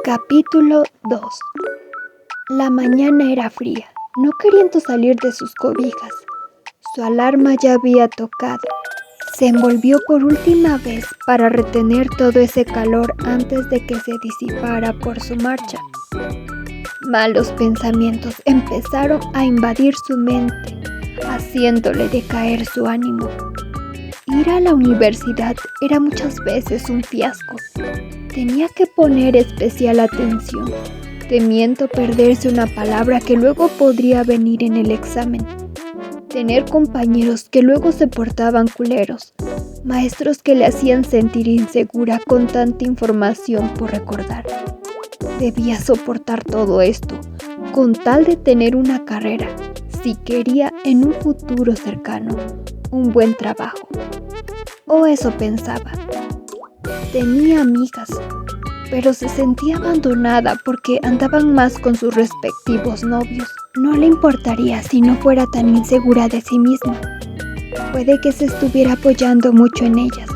Capítulo 2. La mañana era fría, no queriendo salir de sus cobijas. Su alarma ya había tocado. Se envolvió por última vez para retener todo ese calor antes de que se disipara por su marcha. Malos pensamientos empezaron a invadir su mente, haciéndole decaer su ánimo. Ir a la universidad era muchas veces un fiasco. Tenía que poner especial atención, temiendo perderse una palabra que luego podría venir en el examen. Tener compañeros que luego se portaban culeros, maestros que le hacían sentir insegura con tanta información por recordar. Debía soportar todo esto, con tal de tener una carrera, si quería en un futuro cercano, un buen trabajo. O eso pensaba. Tenía amigas, pero se sentía abandonada porque andaban más con sus respectivos novios. No le importaría si no fuera tan insegura de sí misma. Puede que se estuviera apoyando mucho en ellas.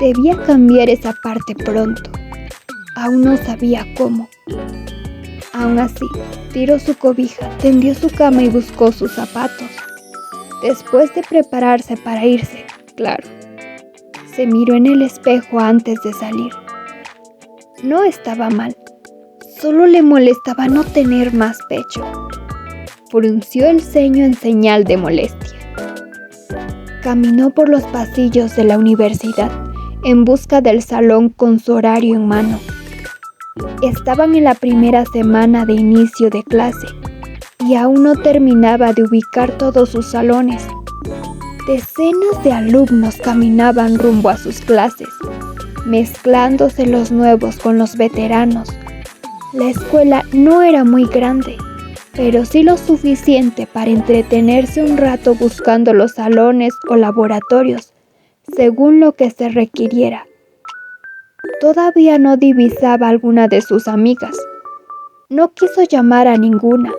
Debía cambiar esa parte pronto. Aún no sabía cómo. Aún así, tiró su cobija, tendió su cama y buscó sus zapatos. Después de prepararse para irse, claro, se miró en el espejo antes de salir. No estaba mal, solo le molestaba no tener más pecho. Frunció el ceño en señal de molestia. Caminó por los pasillos de la universidad en busca del salón con su horario en mano. Estaban en la primera semana de inicio de clase y aún no terminaba de ubicar todos sus salones. Decenas de alumnos caminaban rumbo a sus clases, mezclándose los nuevos con los veteranos. La escuela no era muy grande, pero sí lo suficiente para entretenerse un rato buscando los salones o laboratorios, según lo que se requiriera. Todavía no divisaba alguna de sus amigas. No quiso llamar a ninguna.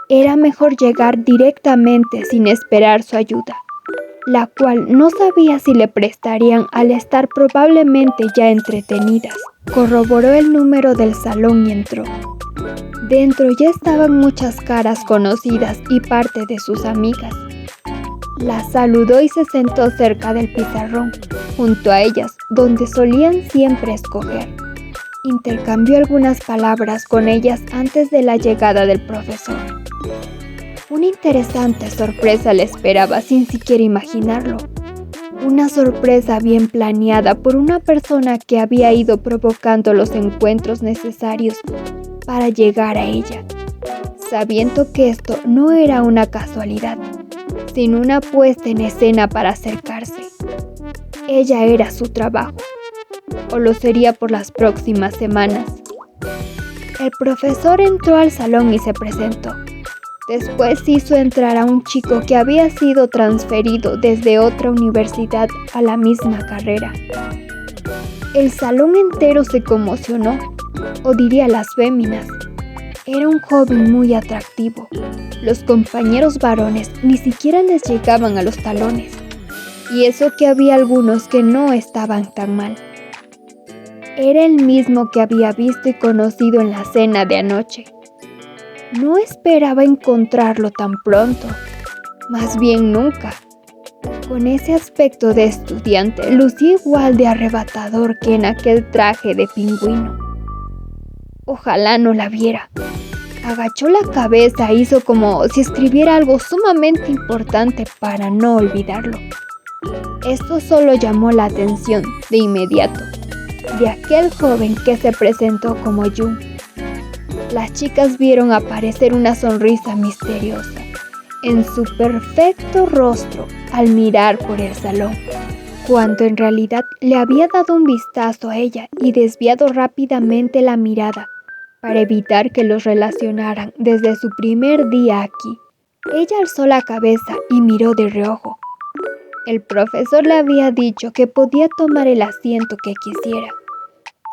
Era mejor llegar directamente sin esperar su ayuda, la cual no sabía si le prestarían al estar probablemente ya entretenidas. Corroboró el número del salón y entró. Dentro ya estaban muchas caras conocidas y parte de sus amigas. Las saludó y se sentó cerca del pizarrón, junto a ellas, donde solían siempre escoger. Intercambió algunas palabras con ellas antes de la llegada del profesor. Una interesante sorpresa le esperaba sin siquiera imaginarlo. Una sorpresa bien planeada por una persona que había ido provocando los encuentros necesarios para llegar a ella, sabiendo que esto no era una casualidad, sino una puesta en escena para acercarse. Ella era su trabajo, o lo sería por las próximas semanas. El profesor entró al salón y se presentó. Después hizo entrar a un chico que había sido transferido desde otra universidad a la misma carrera. El salón entero se conmocionó, o diría las féminas. Era un joven muy atractivo. Los compañeros varones ni siquiera les llegaban a los talones. Y eso que había algunos que no estaban tan mal. Era el mismo que había visto y conocido en la cena de anoche. No esperaba encontrarlo tan pronto, más bien nunca. Con ese aspecto de estudiante, lucía igual de arrebatador que en aquel traje de pingüino. Ojalá no la viera. Agachó la cabeza e hizo como si escribiera algo sumamente importante para no olvidarlo. Esto solo llamó la atención, de inmediato, de aquel joven que se presentó como Jung. Las chicas vieron aparecer una sonrisa misteriosa en su perfecto rostro al mirar por el salón, cuando en realidad le había dado un vistazo a ella y desviado rápidamente la mirada para evitar que los relacionaran desde su primer día aquí. Ella alzó la cabeza y miró de reojo. El profesor le había dicho que podía tomar el asiento que quisiera.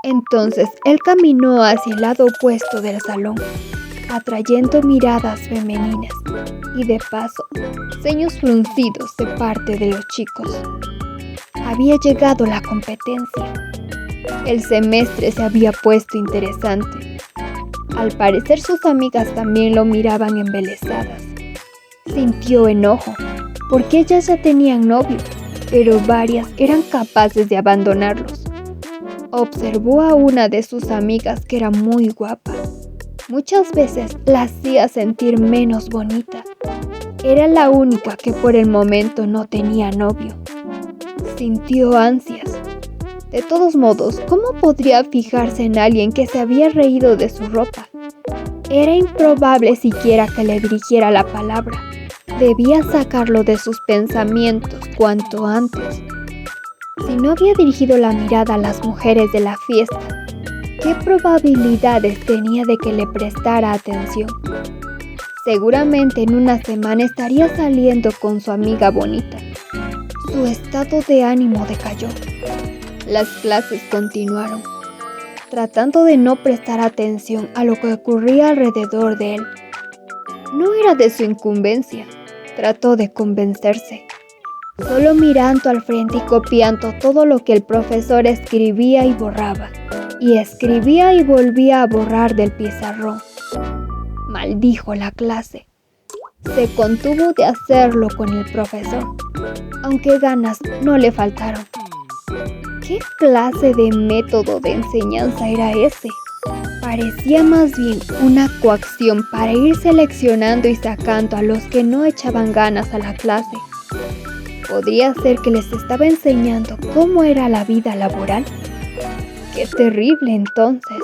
Entonces él caminó hacia el lado opuesto del salón, atrayendo miradas femeninas y de paso ceños fruncidos de parte de los chicos. Había llegado la competencia. El semestre se había puesto interesante. Al parecer sus amigas también lo miraban embelesadas. Sintió enojo, porque ellas ya tenían novio, pero varias eran capaces de abandonarlos. Observó a una de sus amigas que era muy guapa. Muchas veces la hacía sentir menos bonita. Era la única que por el momento no tenía novio. Sintió ansias. De todos modos, ¿cómo podría fijarse en alguien que se había reído de su ropa? Era improbable siquiera que le dirigiera la palabra. Debía sacarlo de sus pensamientos cuanto antes. Si no había dirigido la mirada a las mujeres de la fiesta, ¿qué probabilidades tenía de que le prestara atención? Seguramente en una semana estaría saliendo con su amiga bonita. Su estado de ánimo decayó. Las clases continuaron, tratando de no prestar atención a lo que ocurría alrededor de él. No era de su incumbencia, trató de convencerse. Solo mirando al frente y copiando todo lo que el profesor escribía y borraba, y escribía y volvía a borrar del pizarrón. Maldijo la clase. Se contuvo de hacerlo con el profesor, aunque ganas no le faltaron. ¿Qué clase de método de enseñanza era ese? Parecía más bien una coacción para ir seleccionando y sacando a los que no echaban ganas a la clase. ¿Podría ser que les estaba enseñando cómo era la vida laboral? ¡Qué terrible entonces!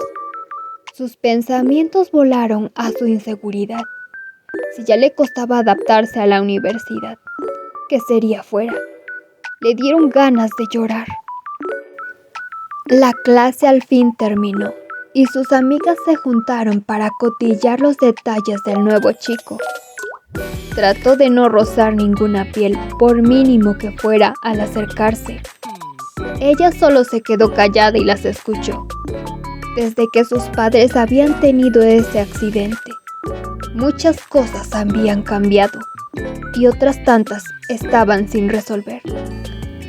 Sus pensamientos volaron a su inseguridad. Si ya le costaba adaptarse a la universidad, ¿qué sería fuera? Le dieron ganas de llorar. La clase al fin terminó y sus amigas se juntaron para cotillar los detalles del nuevo chico. Trató de no rozar ninguna piel, por mínimo que fuera, al acercarse. Ella solo se quedó callada y las escuchó. Desde que sus padres habían tenido ese accidente, muchas cosas habían cambiado y otras tantas estaban sin resolver.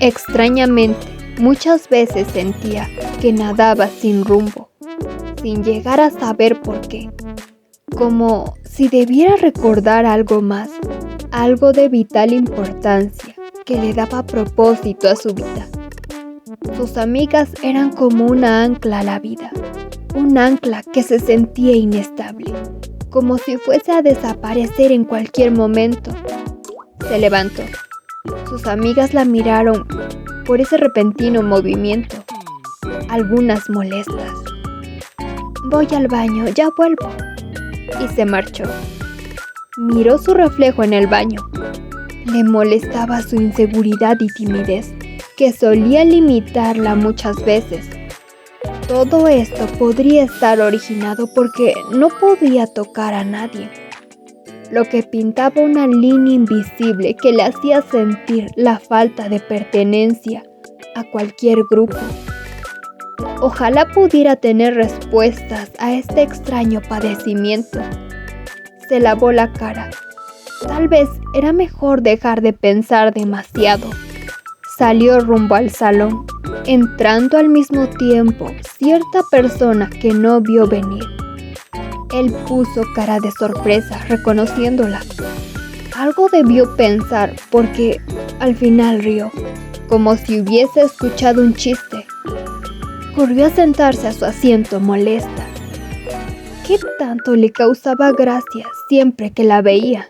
Extrañamente, muchas veces sentía que nadaba sin rumbo, sin llegar a saber por qué. Como si debiera recordar algo más, algo de vital importancia que le daba propósito a su vida. Sus amigas eran como una ancla a la vida, un ancla que se sentía inestable, como si fuese a desaparecer en cualquier momento. Se levantó. Sus amigas la miraron por ese repentino movimiento, algunas molestas. «Voy al baño, ya vuelvo», y se marchó. Miró su reflejo en el baño. Le molestaba su inseguridad y timidez, que solía limitarla muchas veces. Todo esto podría estar originado porque no podía tocar a nadie, lo que pintaba una línea invisible que le hacía sentir la falta de pertenencia a cualquier grupo. Ojalá pudiera tener respuestas a este extraño padecimiento. Se lavó la cara. Tal vez era mejor dejar de pensar demasiado. Salió rumbo al salón, entrando al mismo tiempo cierta persona que no vio venir. Él puso cara de sorpresa reconociéndola. Algo debió pensar porque al final rió, como si hubiese escuchado un chiste. Corrió a sentarse a su asiento molesta. ¿Qué tanto le causaba gracia siempre que la veía?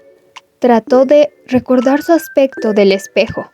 Trató de recordar su aspecto del espejo.